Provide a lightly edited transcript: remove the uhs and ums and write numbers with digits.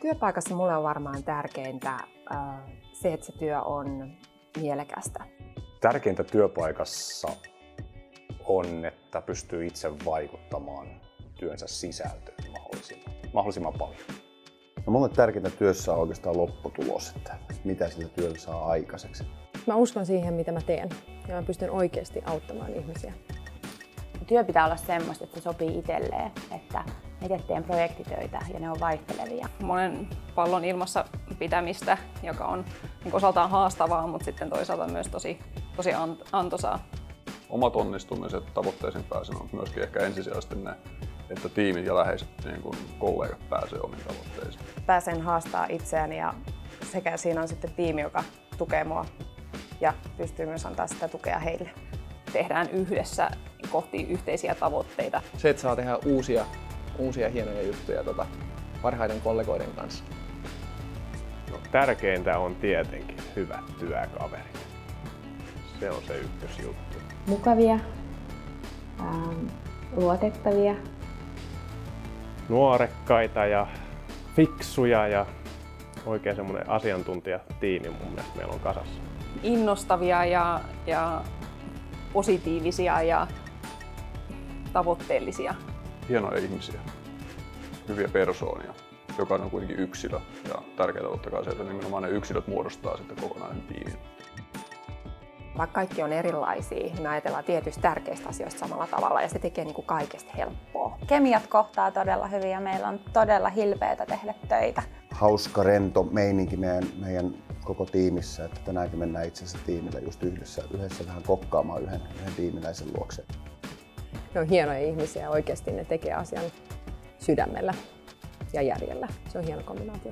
Työpaikassa mulle on varmaan tärkeintä se, että se työ on mielekästä. Tärkeintä työpaikassa on, että pystyy itse vaikuttamaan työnsä sisältöön mahdollisimman paljon. No mulle tärkeintä työssä on oikeastaan lopputulos, että mitä sillä työllä saa aikaiseksi. Mä uskon siihen, mitä mä teen, ja mä pystyn oikeasti auttamaan ihmisiä. Työ pitää olla semmoista, että se sopii itselleen, että itse teen projektitöitä ja ne on vaihtelevia. Monen pallon ilmassa pitämistä, joka on osaltaan haastavaa, mutta sitten toisaalta myös tosi antoisaa. Omat onnistumiset, tavoitteisiin pääsemään, mutta myöskin ehkä ensisijaisesti ne, että tiimit ja läheiset kollegat pääsee omiin tavoitteisiin. Pääsen haastaa itseäni ja sekä siinä on sitten tiimi, joka tukee mua ja pystyy myös antaa sitä tukea heille. Tehdään yhdessä kohti yhteisiä tavoitteita. Se, että saa tehdä uusia hienoja juttuja parhaiden kollegoiden kanssa. No, tärkeintä on tietenkin hyvät työkaverit. Se on se ykkösjuttu. Mukavia, luotettavia. Nuorekkaita ja fiksuja ja oikein semmoinen asiantuntijatiimi mun mielestä meillä on kasassa. Innostavia ja positiivisia ja tavoitteellisia. Hienoja ihmisiä, hyviä persoonia. Jokainen on kuitenkin yksilö ja tärkeää totta kai se, että nimenomaan ne yksilöt muodostaa sitten kokonaisen tiimin. Vaikka kaikki on erilaisia, niin me ajatellaan tietysti tärkeistä asioista samalla tavalla ja se tekee niin kuin kaikesta helppoa. Kemiat kohtaa todella hyvin ja meillä on todella hilpeätä tehdä töitä. Hauska, rento meininki meidän koko tiimissä, että tänäänkin mennään itse asiassa tiimillä just yhdessä vähän kokkaamaan yhden tiimiläisen luokse. Ne on hienoja ihmisiä ja oikeasti ne tekee asian sydämellä ja järjellä. Se on hieno kombinaatio.